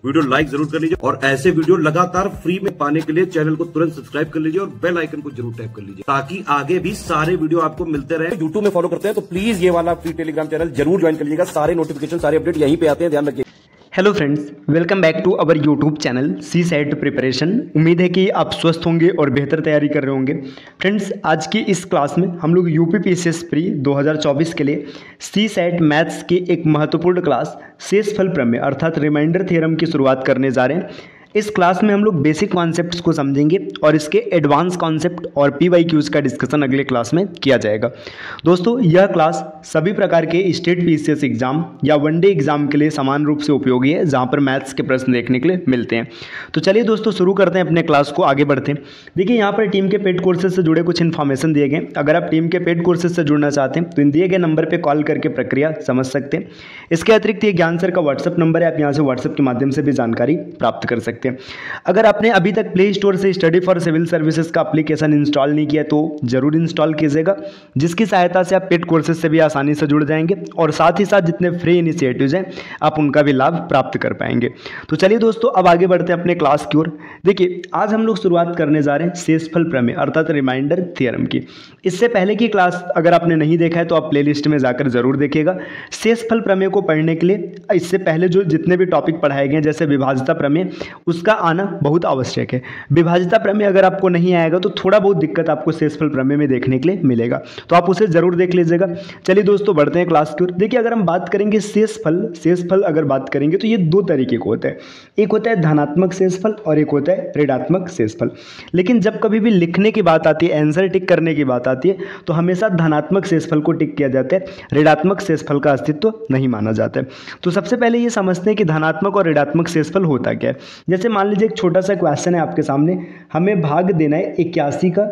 Video like जरूर कर लीजिए और ऐसे वीडियो लगातार फ्री में पाने के लिए चैनल को तुरंत सब्सक्राइब कर लीजिए और बेल आइकन को जरूर टैप कर लीजिए ताकि आगे भी सारे वीडियो आपको मिलते रहे। यूट्यूब में फॉलो करते हैं तो प्लीज ये वाला फ्री टेलीग्राम चैनल जरूर ज्वाइन कर लीजिएगा। सारे नोटिफिकेशन सारे अपडेट यहीं पे आते हैं, ध्यान रखिए। Hello friends, welcome back to our YouTube channel CSAT preparation. उम्मीद है कि आप स्वस्थ होंगे और बेहतर तैयारी कर रहे होंगे। फ्रेंड्स, आज की इस क्लास में हम लोग यूपीपीसीएस प्री 2024 के लिए सी सेट मैथ्स की एक महत्वपूर्ण क्लास शेषफल प्रमेय अर्थात रिमाइंडर थ्योरम की शुरुआत करने जा रहे हैं। इस क्लास में हम लोग बेसिक कॉन्सेप्ट्स को समझेंगे और इसके एडवांस कॉन्सेप्ट और पीवाईक्यूज़ का डिस्कशन अगले क्लास में किया जाएगा। दोस्तों, यह क्लास सभी प्रकार के स्टेट पीसीएस एग्जाम या वनडे एग्जाम के लिए समान रूप से उपयोगी है, जहां पर मैथ्स के प्रश्न देखने के लिए मिलते हैं। तो चलिए दोस्तों, शुरू करते हैं अपने क्लास को, आगे बढ़ते हैं। देखिए, यहाँ पर टीम के पेड कोर्सेज से जुड़े कुछ इन्फॉर्मेशन दिए गए। अगर आप टीम के पेड कोर्सेज से जुड़ना चाहते हैं तो इन दिए गए नंबर पर कॉल करके प्रक्रिया समझ सकते हैं। इसके अतिरिक्त ये ज्ञान सर का व्हाट्सअप नंबर है, आप यहाँ से व्हाट्सअप के माध्यम से भी जानकारी प्राप्त कर सकते हैं। अगर आपने अभी तक प्ले स्टोर से स्टडी फॉर सिविल सर्विसेज का एप्लीकेशन इंस्टॉल नहीं किया तो जरूर इंस्टॉल कीजिएगा, जिसकी सहायता से आप पेड कोर्सेज से भी आसानी से जुड़ जाएंगे और साथ ही साथ जितने फ्री इनिशिएटिव्स हैं आप उनका भी लाभ प्राप्त कर पाएंगे। तो चलिए दोस्तों, अब आगे बढ़ते हैं अपने क्लास की ओर। देखिए, आज हम लोग शुरुआत करने जा रहे हैं शेषफल प्रमेय अर्थात रिमाइंडर थ्योरम की। इससे पहले की क्लास अगर आपने नहीं देखा है तो आप प्लेलिस्ट में जाकर जरूर देखिएगा। शेषफल प्रमेय को पढ़ने के लिए इससे पहले जो जितने भी टॉपिक पढ़ाए गए जैसे विभाज्यता प्रमेय, उसका आना बहुत आवश्यक है। विभाज्यता प्रमेय अगर आपको नहीं आएगा तो थोड़ा बहुत दिक्कत आपको शेषफल प्रमेय में देखने के लिए मिलेगा, तो आप उसे जरूर देख लीजिएगा। चलिए दोस्तों, बढ़ते हैं क्लास की ओर। देखिए, अगर हम बात करेंगे शेषफल अगर बात करेंगे तो ये दो तरीके को होता है। एक होता है धनात्मक शेषफल और एक होता है ऋणात्मक शेषफल। लेकिन जब कभी भी लिखने की बात आती है, आंसर टिक करने की बात आती है, तो हमेशा धनात्मक शेषफल को टिक किया जाता है, ऋणात्मक शेषफल का अस्तित्व नहीं माना जाता है। तो सबसे पहले ये समझते हैं कि धनात्मक और ऋणात्मक शेषफल होता क्या है। जैसे मान लीजिए एक छोटा सा क्वेश्चन है आपके सामने, हमें भाग देना है 81 का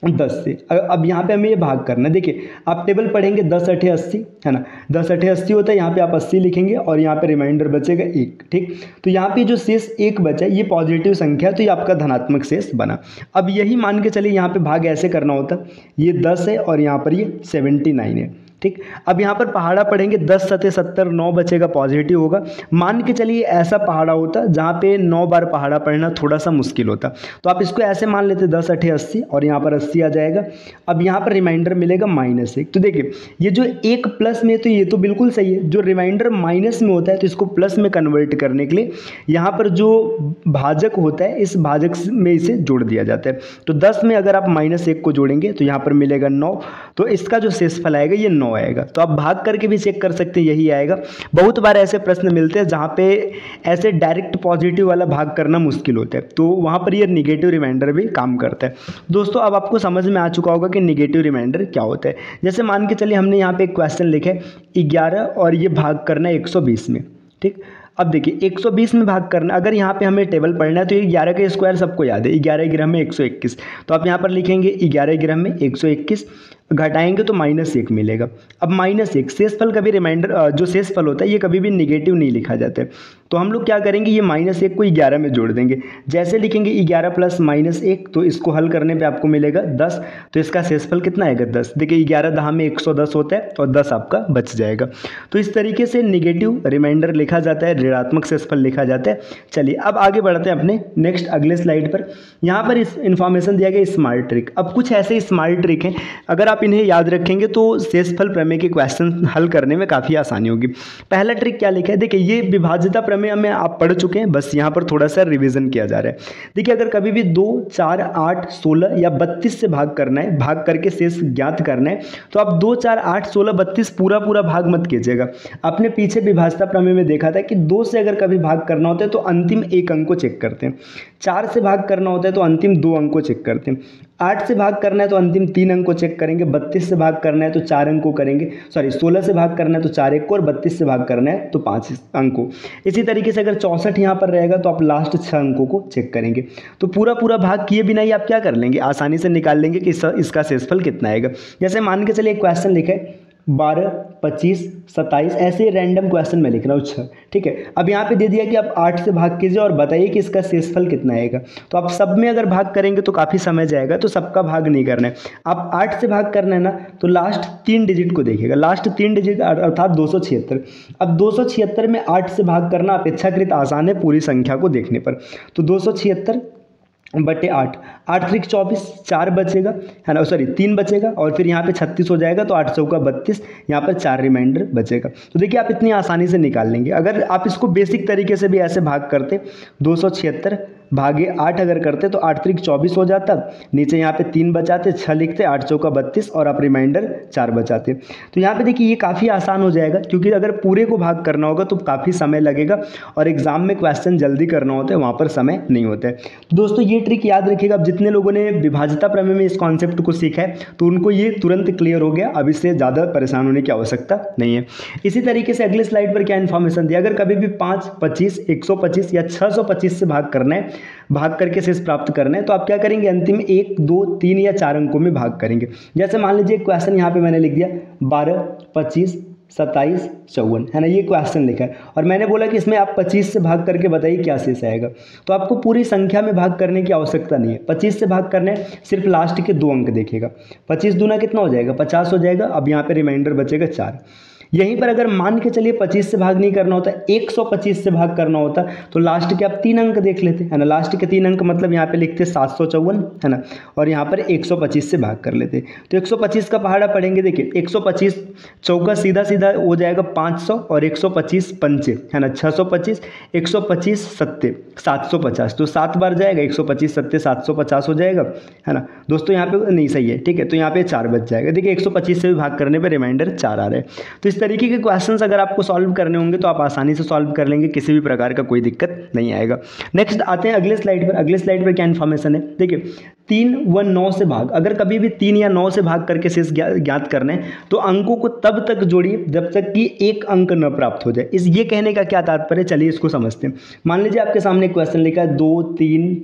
10 से। अब यहाँ पे हमें ये भाग करना है। देखिए, आप टेबल पढ़ेंगे 10 8 80 है ना, 10 8 80 होता है। यहाँ पे आप 80 लिखेंगे और यहाँ पे रिमाइंडर बचेगा 1। ठीक, तो यहाँ पे जो शेष 1 बचा ये पॉजिटिव संख्या, तो ये आपका धनात्मक शेष बना। अब यही मान के चलिए यहाँ पे भाग ऐसे करना होता, ये 10 है और यहाँ पर ये 79 है। ठीक, अब यहाँ पर पहाड़ा पढ़ेंगे 10 7 70, 9 बचेगा, पॉजिटिव होगा। मान के चलिए ऐसा पहाड़ा होता जहाँ पे 9 बार पहाड़ा पढ़ना थोड़ा सा मुश्किल होता, तो आप इसको ऐसे मान लेते 10 8 80 और यहाँ पर 80 आ जाएगा। अब यहाँ पर रिमाइंडर मिलेगा -1। तो देखिए, ये जो 1 प्लस में, तो ये तो बिल्कुल सही है। जो रिमाइंडर माइनस में होता है तो इसको प्लस में कन्वर्ट करने के लिए यहाँ पर जो भाजक होता है इस भाजक में इसे जोड़ दिया जाता है। तो 10 में अगर आप -1 को जोड़ेंगे तो यहाँ पर मिलेगा 9, तो इसका जो शेषफल आएगा ये 9 आएगा। तो आप भाग करके भी चेक कर सकते हैं, यही आएगा। बहुत बार ऐसे प्रश्न मिलते हैं जहां पे ऐसे डायरेक्ट पॉजिटिव वाला भाग करना मुश्किल होता है, तो वहां पर ये निगेटिव रिमाइंडर भी काम करता है। दोस्तों, अब आपको समझ में आ चुका होगा कि निगेटिव रिमाइंडर क्या होता है। जैसे मान के चलिए हमने यहाँ पे एक क्वेश्चन लिखा है 11 और ये भाग करना है 120 में। ठीक, अब देखिए 120 में भाग करना, अगर यहाँ पे हमें टेबल पढ़ना है तो ये 11 का स्क्वायर सबको याद है, 11 ग्राम में 121, तो आप यहाँ पर लिखेंगे 11 ग्राम में 121, घटाएंगे तो -1 मिलेगा। अब -1 शेषफल कभी रिमाइंडर जो शेषफल होता है ये कभी भी निगेटिव नहीं लिखा जाता है, तो हम लोग क्या करेंगे, ये -1 को 11 में जोड़ देंगे। जैसे लिखेंगे 11 प्लस -1, तो इसको हल करने पे आपको मिलेगा 10, तो इसका शेषफल कितना आएगा 10। देखिए 11 10 में 110 होता है और 10 आपका बच जाएगा। तो इस तरीके से निगेटिव रिमाइंडर लिखा जाता है, ऋणात्मक शेषफल लिखा जाता है। चलिए अब आगे बढ़ते हैं अपने नेक्स्ट अगले स्लाइड पर। यहाँ पर इस इन्फॉर्मेशन दिया गया स्मार्ट ट्रिक। अब कुछ ऐसे स्मार्ट ट्रिक हैं, अगर आप इन्हें याद रखेंगे तो शेषफल प्रमेय के क्वेश्चन हल करने में काफ़ी आसानी होगी। पहला ट्रिक क्या लिखा है, देखिए ये विभाज्यता प्रमेय में आप पढ़ चुके हैं, बस यहाँ पर थोड़ा सा रिवीजन किया जा रहा है। देखिए, अगर कभी भी 2 4 8 16 या 32 से भाग करना है, भाग करके शेष ज्ञात करना है, तो आप 2 4 8 16 32 पूरा भाग मत कीजिएगा। आपने पीछे विभाज्यता प्रमेय में देखा था कि 2 से अगर कभी भाग करना होता है तो अंतिम 1 अंक को चेक करते हैं, 4 से भाग करना होता है तो अंतिम 2 अंक को चेक करते हैं, 8 से भाग करना है तो अंतिम 3 अंक को चेक करेंगे, 32 से भाग करना है तो 4 अंक को करेंगे, 16 से भाग करना है तो 4 1 को, और 32 से भाग करना है तो 5 अंक को। इसी तरीके से अगर 64 यहाँ पर रहेगा तो आप लास्ट 6 अंकों को चेक करेंगे। तो पूरा भाग किए बिना ही आप क्या कर लेंगे, आसानी से निकाल लेंगे कि इसका शेषफल कितना आएगा। जैसे मान के चलिए एक क्वेश्चन लिखे 12 25, 27 ऐसे रैंडम क्वेश्चन मैं लिख रहा हूँ 6। ठीक है, अब यहाँ पे दे दिया कि आप 8 से भाग कीजिए और बताइए कि इसका शेषफल कितना आएगा। तो आप सब में अगर भाग करेंगे तो काफ़ी समय जाएगा, तो सबका भाग नहीं करना है। आप 8 से भाग करना है ना, तो लास्ट 3 डिजिट को देखिएगा, लास्ट 3 डिजिट अर्थात 276। अब 276 में 8 से भाग करना अपेक्षाकृत आसान है पूरी संख्या को देखने पर। तो 276 बटे 8, 8 त्रिक 24, 4 बचेगा है ना, सॉरी 3 बचेगा, और फिर यहाँ पे 36 हो जाएगा, तो 8 चौका 32, यहाँ पर 4 रिमाइंडर बचेगा। तो देखिए आप इतनी आसानी से निकाल लेंगे। अगर आप इसको बेसिक तरीके से भी ऐसे भाग करते, 276 भागे 8 अगर करते तो 8 त्रिक 24 हो जाता, नीचे यहाँ पे 3 बचाते, 6 लिखते, 8 चौका 32 और आप रिमाइंडर 4 बचाते। तो यहाँ पे देखिए ये काफ़ी आसान हो जाएगा, क्योंकि अगर पूरे को भाग करना होगा तो काफ़ी समय लगेगा, और एग्जाम में क्वेश्चन जल्दी करना होता है, वहाँ पर समय नहीं होता है। दोस्तों ये ट्रिक याद रखिएगा। अब जितने लोगों ने विभाज्यता प्रमेय में इस कॉन्सेप्ट को सीखा है तो उनको ये तुरंत क्लियर हो गया, अब इससे ज़्यादा परेशान होने की आवश्यकता नहीं है। इसी तरीके से अगले स्लाइड पर क्या इन्फॉर्मेशन दिया, अगर कभी भी 5, 25, 125 या 625 से भाग करना है, भाग करके शेष प्राप्त करना है, तो आप क्या करेंगे, अंतिम 1, 2, 3 या 4 अंकों में भाग करेंगे। जैसे मान लीजिए क्वेश्चन यहाँ पे मैंने लिख दिया 12, 25, 27, 54 है ना, ये क्वेश्चन लिखा है, और मैंने बोला कि इसमें आप 25 से भाग करके बताइए क्या शेष आएगा। तो आपको पूरी संख्या में भाग करने की आवश्यकता नहीं है, 25 से भाग करने, सिर्फ लास्ट के 2 अंक देखिएगा। 25 दूना कितना हो जाएगा, 50 हो जाएगा। अब यहाँ पे रिमाइंडर बचेगा 4। यहीं पर अगर मान के चलिए 25 से भाग नहीं करना होता, 125 से भाग करना होता, तो लास्ट के आप 3 अंक देख लेते है ना, लास्ट के 3 अंक मतलब यहाँ पे लिखते 754 है ना, और यहाँ पर 125 से भाग कर लेते। तो 125 का पहाड़ा पढ़ेंगे, देखिए 125 चौका सीधा सीधा हो जाएगा 500, और 125 पंचे है ना 625, 125 सत्ते 750, तो 7 बार जाएगा, 125 सत्ते 750 हो जाएगा है ना। दोस्तों यहाँ पे नहीं सही है, ठीक है, तो यहाँ पे 4 बच जाएगा। देखिए 125 से भी भाग करने पर रिमाइंडर 4 आ रहा है। तो इस तरीके के क्वेश्चंस अगर आपको सॉल्व करने होंगे तो आप आसानी से सॉल्व कर लेंगे, किसी भी प्रकार का कोई दिक्कत नहीं आएगा। नेक्स्ट आते हैं अगले स्लाइड पर। अगले स्लाइड पर क्या इन्फॉर्मेशन है, देखिए 3 व 9 से भाग, अगर कभी भी 3 या 9 से भाग करके शेष ज्ञात करना है तो अंकों को तब तक जोड़िए जब तक कि 1 अंक न प्राप्त हो जाए। इस ये कहने का क्या तात्पर्य, चलिए इसको समझते हैं। मान लीजिए आपके सामने क्वेश्चन लिखा है 2, 3,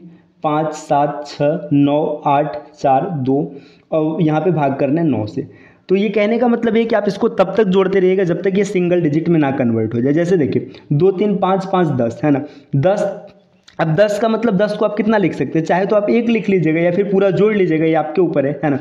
5, 7, 6, 9, 8, 4, 2 और यहाँ पे भाग करना है 9 से। तो ये कहने का मतलब है कि आप इसको तब तक जोड़ते रहिएगा जब तक ये सिंगल डिजिट में ना कन्वर्ट हो जाए। जैसे देखिए 2, 3, 5, 5, 10 है ना, 10। अब 10 का मतलब 10 को आप कितना लिख सकते हैं, चाहे तो आप 1 लिख लीजिएगा या फिर पूरा जोड़ लीजिएगा, ये आपके ऊपर है ना।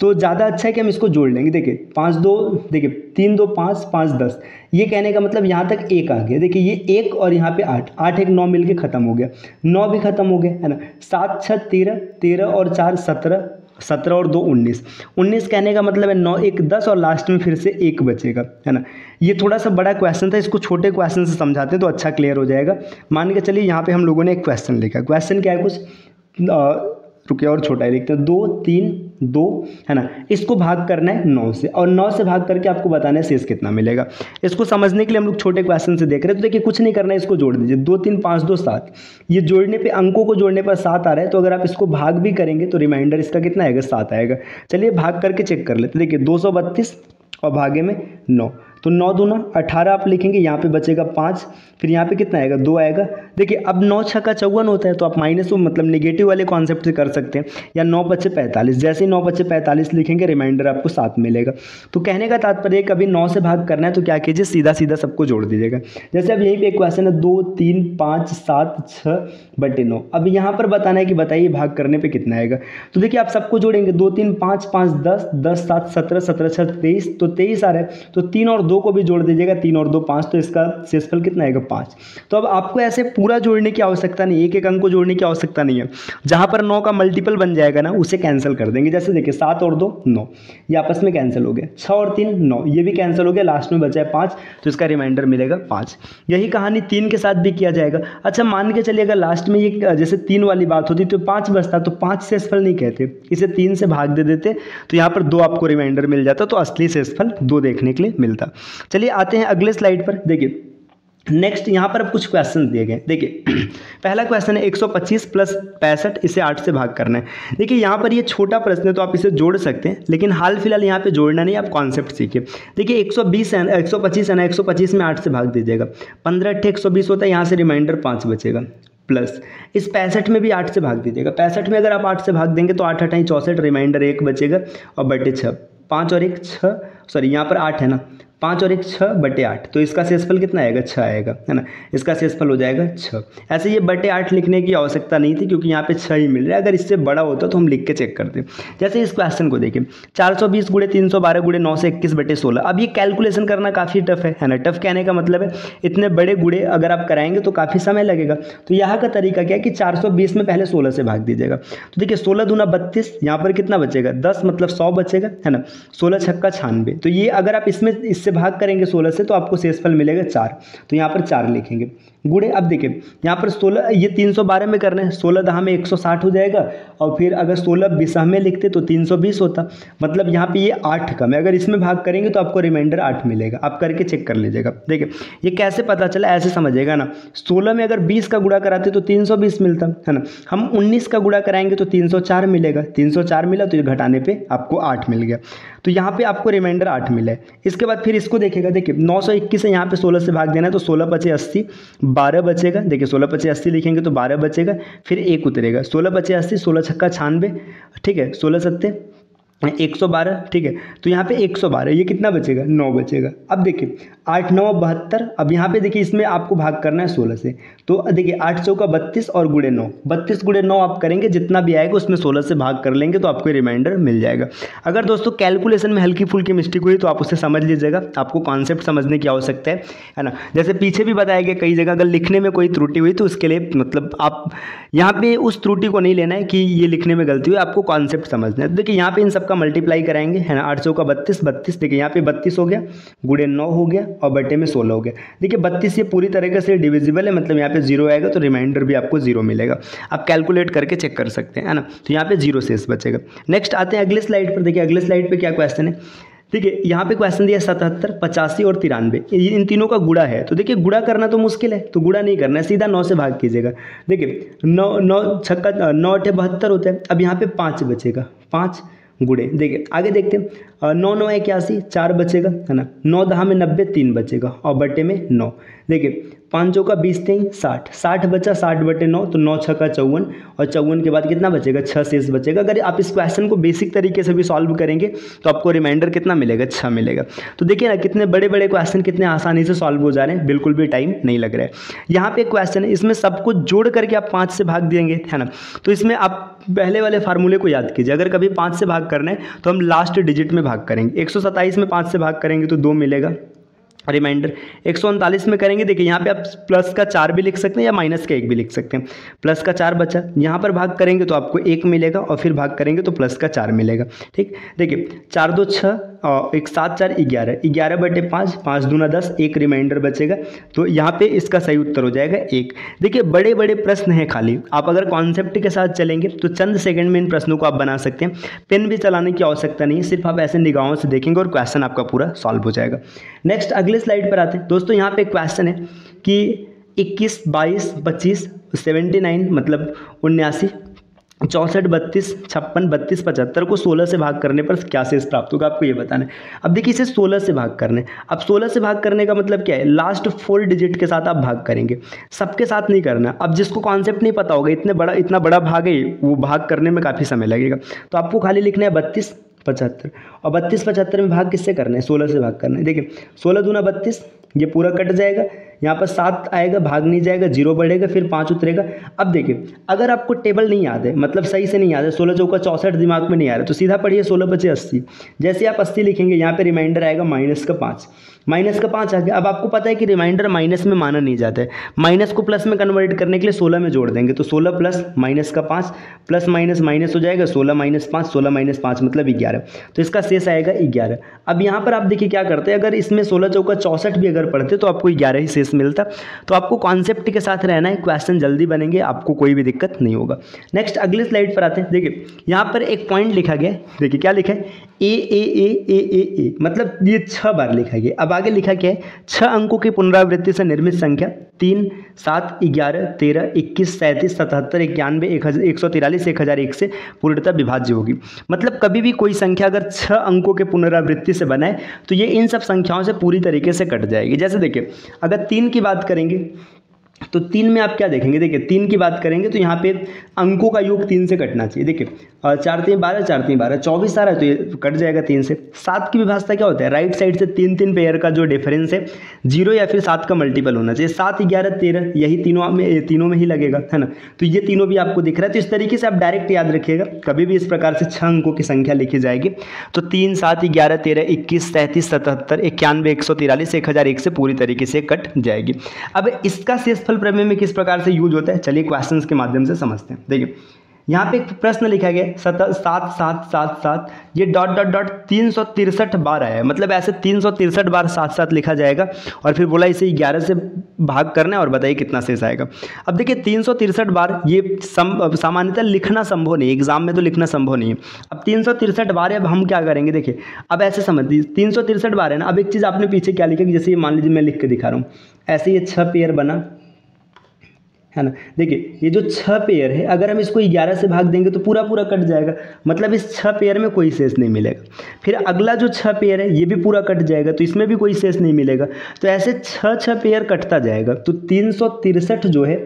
तो ज़्यादा अच्छा है कि हम इसको जोड़ लेंगे। देखिए 5, 2, देखिए 3, 2, 5, 5, 10, ये कहने का मतलब यहाँ तक 1 आ गया। देखिए ये 1 और यहाँ पे 8, 8 1 9 मिल के खत्म हो गया, 9 भी खत्म हो गया है ना। 7, 6, 13, 13 और 4 17, 17 और 2 19, 19 कहने का मतलब है 9, 1 10 और लास्ट में फिर से 1 बचेगा है ना। ये थोड़ा सा बड़ा क्वेश्चन था, इसको छोटे क्वेश्चन से समझाते हैं तो अच्छा क्लियर हो जाएगा। मान के चलिए यहाँ पे हम लोगों ने एक क्वेश्चन लिखा, क्वेश्चन क्या है कुछ रुकिए और छोटा है लिखते हैं, 2, 3, 2 है ना। इसको भाग करना है 9 से, और 9 से भाग करके आपको बताना है शेष कितना मिलेगा। इसको समझने के लिए हम लोग छोटे क्वेश्चन से देख रहे हैं। तो देखिए कुछ नहीं करना है, इसको जोड़ दीजिए, 2, 3, 5, 2, 7। ये जोड़ने पे, अंकों को जोड़ने पर 7 आ रहा है, तो अगर आप इसको भाग भी करेंगे तो रिमाइंडर इसका कितना आएगा, 7 आएगा। चलिए भाग करके चेक कर लेते। देखिए 232 और भागे में 9, तो 9 दूना 18 आप लिखेंगे, यहाँ पे बचेगा 5, फिर यहाँ पे कितना आएगा, 2 आएगा। देखिए अब 9 छक्का 54 होता है, तो आप माइनस मतलब नेगेटिव वाले कॉन्सेप्ट से कर सकते हैं, या 9 बचे 45, जैसे ही 9 बचे 45 लिखेंगे रिमाइंडर आपको 7 मिलेगा। तो कहने का तात्पर्य कभी 9 से भाग करना है तो क्या कीजिए, सीधा सीधा सबको जोड़ दीजिएगा। जैसे अब यहीं पर एक क्वेश्चन है 2, 3, 5, 7, 6 बटे 9। अब यहाँ पर बताना है कि बताइए भाग करने पर कितना आएगा। तो देखिए आप सबको जोड़ेंगे, 2, 3, 5, 5, 10, 10, 7, 17, 17, 6, 23, तो 23 आ रहा है। तो 3 और 2 को भी जोड़ दीजिएगा, 3 और 2 5, तो इसका शेषफल कितना आएगा, 5। तो अब आपको ऐसे पूरा जोड़ने की आवश्यकता नहीं, एक एक अंक को जोड़ने की आवश्यकता नहीं है। जहां पर 9 का मल्टीपल बन जाएगा ना, उसे कैंसिल कर देंगे। जैसे देखिए 7 और 2 9, ये आपस में कैंसिल हो गया। 6 और 3 9, ये भी कैंसिल हो गया, लास्ट में बचा है 5, तो इसका रिमाइंडर मिलेगा 5। यही कहानी 3 के साथ भी किया जाएगा। अच्छा मान के चलिए अगर लास्ट में ये जैसे 3 वाली बात होती तो 5 बचता, तो 5 शेषफल नहीं कहते, इसे 3 से भाग दे देते, तो यहाँ पर 2 आपको रिमाइंडर मिल जाता, तो असली शेषफल 2 देखने के लिए मिलता। चलिए आते हैं अगले स्लाइड पर। देखिए नेक्स्ट यहाँ पर अब कुछ क्वेश्चन दिए गए। देखिए पहला क्वेश्चन है 125 प्लस 65, इसे 8 से भाग करना है। देखिए यहाँ पर ये छोटा प्रश्न है तो आप इसे जोड़ सकते हैं, लेकिन हाल फिलहाल यहाँ पे जोड़ना नहीं, आप कॉन्सेप्ट सीखिए। देखिए 120 है, 125 है ना, 125 में 8 से भाग दीजिएगा, 15 × 120 होता है, यहाँ से रिमाइंडर 5 बचेगा, प्लस इस 65 में भी 8 से भाग दीजिएगा। 65 में अगर आप 8 से भाग देंगे तो 8 8 64, रिमाइंडर 1 बचेगा और बटे 6, 5 और 1 6, सॉरी यहाँ पर 8 है ना, 5 और 1 6 बटे 8, तो इसका शेषफल कितना आएगा 6 आएगा, है ना। इसका शेषफल हो जाएगा 6। ऐसे ये बटे 8 लिखने की आवश्यकता नहीं थी क्योंकि यहाँ पे 6 ही मिल रहा है। अगर इससे बड़ा होता तो हम लिख के चेक करते। जैसे इस क्वेश्चन को देखें, 420 गुणे 312 गुणे 921 बटे 16। अब ये कैलकुलेशन करना काफ़ी टफ है ना। टफ कहने का मतलब है इतने बड़े गुणे अगर आप कराएंगे तो काफ़ी समय लगेगा। तो यहाँ का तरीका क्या है कि 420 में पहले 16 से भाग दीजिएगा। तो देखिए 16 दूना 32, यहाँ पर कितना बचेगा 10, मतलब 100 बचेगा, है ना। 16 छक्का 96। तो ये अगर आप इससे भाग करेंगे 16 से तो आपको शेषफल मिलेगा 4। तो यहाँ पर 4 लिखेंगे। गुणे, अब देखिए यहाँ पर 16, ये 312 में करना है, 16 दहा में 160 हो जाएगा, और फिर अगर 16 बिसह में लिखते तो 320 होता, मतलब यहाँ पे ये 8 कम है। अगर इसमें भाग करेंगे तो आपको रिमाइंडर 8 मिलेगा। आप करके चेक कर लीजिएगा। देखिए ये कैसे पता चला, ऐसे समझिएगा ना। 16 में अगर 20 का गुणा कराते तो 320 मिलता, है ना। हम 19 का गुणा कराएंगे तो 304 मिलेगा। 304 मिला तो ये घटाने पे आपको 8 मिल गया। तो यहाँ पे आपको रिमाइंडर 8 मिला है। इसके बाद फिर इसको देखेगा, देखिए 921 है, यहाँ पे 16 से भाग देना है तो 16 पचे 80, 12 बचेगा। देखिए 16 पचे 80 लिखेंगे तो 12 बचेगा, फिर 1 उतरेगा। 16 पचे 80, 16 छक्का 96, ठीक है, 16 सत्ते 112, ठीक है। तो यहाँ पे 112, ये कितना बचेगा 9 बचेगा। अब देखिए 8 9 72। अब यहाँ पे देखिए इसमें आपको भाग करना है 16 से। तो देखिए 8 चौका 32 और गुणे 9, 32 गुणे 9 आप करेंगे, जितना भी आएगा उसमें 16 से भाग कर लेंगे तो आपको रिमाइंडर मिल जाएगा। अगर दोस्तों कैलकुलेशन में हल्की फुल्की मिस्टेक हुई तो आप उसे समझ लीजिएगा। आपको कॉन्सेप्ट समझने की आवश्यकता है ना। जैसे पीछे भी बताया गया कई जगह अगर लिखने में कोई त्रुटि हुई तो उसके लिए मतलब आप यहाँ पे उस त्रुटि को नहीं लेना है कि ये लिखने में गलती हुई, आपको कॉन्सेप्ट समझना है। देखिए यहाँ पे इन सबका मल्टीप्लाई कराएंगे, है ना। 8 चौका 32, 32, देखिए यहाँ पे 32 हो गया, गुणे 9 हो गया और बटे में 16 हो गया। देखिए 32 ये पूरी तरीके से डिविजिबल है, मतलब यहाँ पे 0 आएगा तो रिमाइंडर भी आपको 0 मिलेगा। आप कैलकुलेट करके चेक कर सकते हैं, है ना। तो यहाँ पे 0 शेष बचेगा। नेक्स्ट आते हैं अगले स्लाइड पर। देखिए अगले स्लाइड पे क्या क्वेश्चन है। देखिए यहाँ पे क्वेश्चन दिया 77, 85 और 93, इन तीनों का गुणा है। तो देखिए गुणा करना तो मुश्किल है, तो गुणा नहीं करना है, सीधा 9 से भाग कीजिएगा। देखिए 9 छक्का 9 8 72 होता है। अब यहाँ पे 5 बचेगा, 5 गुणे, देखिए आगे देखते हैं। 9 9 81, 4 बचेगा, है ना। 9 दहा में 90, 3 बचेगा और बटे में 9। देखिए 5 चौका 20 3 60, 60 बचा, 60 बटे 9 तो 9 छक्का 54, और 54 के बाद कितना बचेगा 6 शेष बचेगा। अगर आप इस क्वेश्चन को बेसिक तरीके से भी सॉल्व करेंगे तो आपको रिमाइंडर कितना मिलेगा 6 मिलेगा। तो देखिए ना कितने बड़े बड़े क्वेश्चन कितने आसानी से सॉल्व हो जा रहे हैं, बिल्कुल भी टाइम नहीं लग रहा है। यहाँ पे एक क्वेश्चन है, इसमें सब कुछ जोड़ करके आप 5 से भाग देंगे, है ना। तो इसमें आप पहले वाले फार्मूले को याद कीजिए। अगर कभी 5 से भाग करना है तो हम लास्ट डिजिट में भाग करेंगे। 127 में 5 से भाग करेंगे तो 2 मिलेगा रिमाइंडर। 139 में करेंगे, देखिए यहाँ पे आप प्लस का 4 भी लिख सकते हैं या माइनस का 1 भी लिख सकते हैं। प्लस का 4 बचा, यहाँ पर भाग करेंगे तो आपको 1 मिलेगा और फिर भाग करेंगे तो प्लस का 4 मिलेगा, ठीक। देखिए 4 2 6 और 1 7 4 11, 11 बटे 5, 5 दूना 10, 1 रिमाइंडर बचेगा। तो यहाँ पे इसका सही उत्तर हो जाएगा 1। देखिए बड़े बड़े प्रश्न हैं खाली, आप अगर कॉन्सेप्ट के साथ चलेंगे तो चंद सेकंड में इन प्रश्नों को आप बना सकते हैं। पेन भी चलाने की आवश्यकता नहीं है, सिर्फ आप ऐसे निगाहों से देखेंगे और क्वेश्चन आपका पूरा सॉल्व हो जाएगा। नेक्स्ट अगले स्लाइड पर आते हैं दोस्तों। यहाँ पे क्वेश्चन है कि 21 22 25 79, मतलब 79 64 32 56 32 75 को 16 से भाग करने पर क्या शेष प्राप्त होगा, आपको ये बताना है। अब देखिए इसे 16 से भाग करने, अब 16 से भाग करने का मतलब क्या है, लास्ट 4 डिजिट के साथ आप भाग करेंगे, सबके साथ नहीं करना। अब जिसको कॉन्सेप्ट नहीं पता होगा, इतना बड़ा भाग है, वो भाग करने में काफ़ी समय लगेगा। तो आपको खाली लिखना है 32 75, और 32 75 में भाग किससे करना है, 16 से भाग करना है। देखिए 16 दूना 32, ये पूरा कट जाएगा, यहाँ पर 7 आएगा, भाग नहीं जाएगा, 0 बढ़ेगा, फिर 5 उतरेगा। अब देखिए अगर आपको टेबल नहीं याद है, मतलब सही से नहीं याद है, 16 चौका 64 दिमाग में नहीं आ रहा, तो सीधा पढ़िए 16 बचे 80। जैसे आप 80 लिखेंगे, यहाँ पे रिमाइंडर आएगा माइनस का 5, माइनस का 5 आ गया। अब आपको पता है कि रिमाइंडर माइनस में माना नहीं जाता है, माइनस को प्लस में कन्वर्ट करने के लिए 16 में जोड़ देंगे। तो 16 प्लस माइनस का 5, प्लस माइनस माइनस हो जाएगा, 16 माइनस 5, 16 माइनस 5 मतलब 11। तो इसका शेष आएगा 11। अब यहाँ पर आप देखिए क्या करते हैं, अगर इसमें 16 चौका 64 भी अगर पढ़ते तो आपको 11 ही शेष मिलता। तो आपको कॉन्सेप्ट के साथ रहना है, क्वेश्चन जल्दी बनेंगे, आपको कोई भी दिक्कत नहीं होगा। नेक्स्ट अगले स्लाइड पर आते हैं। देखिए यहाँ पर एक पॉइंट लिखा गया है, देखिए क्या लिखा है, ए, मतलब ये 6 बार लिखा गया। अब आगे लिखा क्या है, 6 अंकों की पुनरावृत्ति से निर्मित संख्या 3 7 11 13 21 37 77 91 143 1001 से पूर्णतः विभाज्य होगी। मतलब कभी भी कोई संख्या अगर 6 अंकों के पुनरावृत्ति से बनाए तो ये इन सब संख्याओं से पूरी तरीके से कट जाएगी। जैसे देखिए अगर 3 की बात करेंगे तो 3 में आप क्या देखेंगे, देखिए 3 की बात करेंगे तो यहाँ पे अंकों का योग 3 से कटना चाहिए। देखिए 4 3 12, 4 3 12, 24 आ रहा है तो ये कट जाएगा 3 से। 7 की विभाजता क्या होता है, राइट साइड से 3 3 पेयर का जो डिफरेंस है 0 या फिर 7 का मल्टीपल होना चाहिए। 7 11 13 यही तीनों में ही लगेगा, है ना। तो ये तीनों भी आपको दिख रहा है। तो इस तरीके से आप डायरेक्ट याद रखिएगा, कभी भी इस प्रकार से 6 अंकों की संख्या लिखी जाएगी तो 3 7 11 13 21 37 77 91 143 1001 से पूरी तरीके से कट जाएगी। अब इसका शेषफल प्रमेय में किस प्रकार से यूज होता है, चलिए क्वेश्चंस के माध्यम से समझते हैं। देखिए यहाँ पे एक प्रश्न लिखा गया 7 7 7 7 7, ये डॉट डॉट डॉट 363 बार आया है, मतलब ऐसे 363 बार 7 7 लिखा जाएगा और फिर बोला इसे 11 से भाग करना है और बताइए कितना शेष आएगा। अब देखिए 363 बार ये सामान्यतः लिखना संभव नहीं, एग्जाम में तो लिखना संभव नहीं है। अब 363 बार है, अब हम क्या करेंगे, देखिए अब ऐसे समझ लीजिए 363 बार है ना। अब एक चीज़ आपने पीछे क्या लिखा कि जैसे ये मान लीजिए मैं लिख के दिखा रहा हूँ, ऐसे ये 6 पेयर बना, है ना। देखिए ये जो 6 पेयर है अगर हम इसको 11 से भाग देंगे तो पूरा पूरा कट जाएगा, मतलब इस 6 पेयर में कोई शेष नहीं मिलेगा। फिर अगला जो 6 पेयर है ये भी पूरा कट जाएगा तो इसमें भी कोई शेष नहीं मिलेगा। तो ऐसे 6 पेयर कटता जाएगा। तो 363 जो है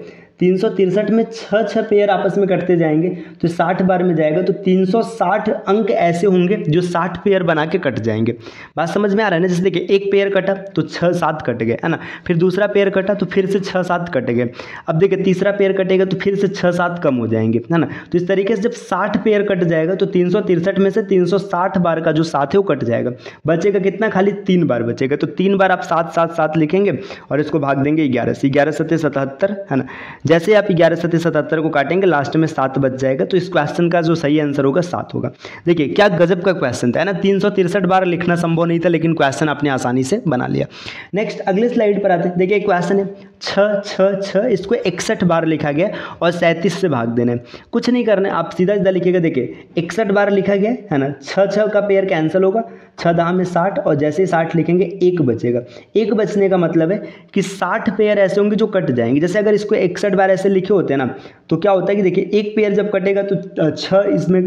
363 में 6 पेयर आपस में कटते जाएंगे तो 60 बार में जाएगा। तो 360 अंक ऐसे होंगे जो 60 पेयर बना के कट जाएंगे। बात समझ में आ रहा है ना। जैसे देखिए एक पेयर कटा तो 6 7 कट गए, है ना। फिर दूसरा पेयर कटा तो फिर से 6 7 कट गए। अब देखिए तीसरा पेयर कटेगा तो फिर से 6 7 कम हो जाएंगे, है ना। तो इस तरीके से जब 60 पेयर कट जाएगा तो 363 में से 360 बार का जो 7 है वो कट जाएगा। बचेगा कितना, खाली 3 बार बचेगा। तो 3 बार आप 7 7 7 लिखेंगे और इसको भाग देंगे 11 से। 11 7 77, है ना। जैसे आप 11 7 77 को काटेंगे लास्ट में 7 बच जाएगा। तो इस क्वेश्चन का जो सही आंसर होगा 7 होगा। देखिए क्या गजब का क्वेश्चन था, है ना। 363 बार लिखना संभव नहीं था लेकिन क्वेश्चन आपने आसानी से बना लिया। नेक्स्ट अगले स्लाइड पर आते हैं। देखिए क्वेश्चन है 6 6 6, इसको 61 बार लिखा गया और 37 से भाग देना है। कुछ नहीं करना है, आप सीधा सीधा लिखिएगा। देखिए 61 बार लिखा गया है ना, 6 का पेयर कैंसिल होगा, 6 दाम में 60 और जैसे ही 60 लिखेंगे 1 बचेगा। 1 बचने का मतलब है कि 60 पेयर ऐसे होंगे जो कट जाएंगे। जैसे अगर इसको 61 बार ऐसे लिखे होते हैं ना तो क्या होता है कि देखिए एक पेयर जब कटेगा तो 6 इसमें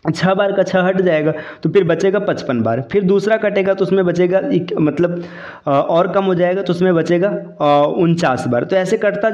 6 बार का 6 हट जाएगा तो फिर बचेगा 55 बार। फिर दूसरा कटेगा तो उसमें बचेगा मतलब और कम हो जाएगा तो उसमें बचेगा 49 बार। तो ऐसे कटता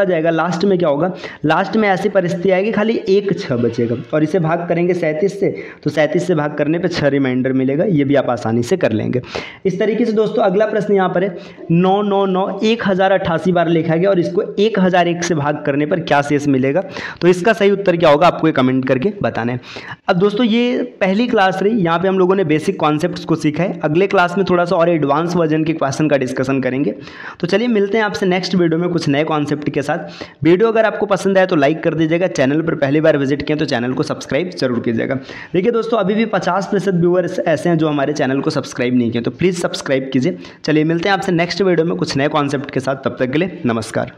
जाएगा। लास्ट में क्या होगा, लास्ट में ऐसी परिस्थिति आएगी खाली एक 6 बचेगा और इसे भाग करेंगे 37 से तो 37 से भाग करने पे 6 रिमाइंडर मिलेगा। ये भी आप आसानी से कर लेंगे। इस तरीके से दोस्तों अगला प्रश्न यहाँ पर है 9 9 9 1088 बार लिखा गया और इसको 1001 से भाग करने पर क्या शेष मिलेगा। तो इसका सही उत्तर क्या होगा आपको कमेंट करके बताना है। अब दोस्तों ये पहली क्लास रही, यहाँ पे हम लोगों ने बेसिक कॉन्सेप्ट्स को सीखा है। अगले क्लास में थोड़ा सा और एडवांस वर्जन के क्वेश्चन का डिस्कशन करेंगे। तो चलिए मिलते हैं आपसे नेक्स्ट वीडियो में कुछ नए कॉन्सेप्ट के साथ। वीडियो अगर आपको पसंद आए तो लाइक कर दीजिएगा, चैनल पर पहली बार विजिट किया तो चैनल को सब्सक्राइब जरूर कीजिएगा। देखिए दोस्तों अभी भी 50% व्यूअर्स ऐसे हैं जो हमारे चैनल को सब्सक्राइब नहीं किए, तो प्लीज़ सब्सक्राइब कीजिए। चलिए मिलते हैं आपसे नेक्स्ट वीडियो में कुछ नए कॉन्सेप्ट के साथ, तब तक के लिए नमस्कार।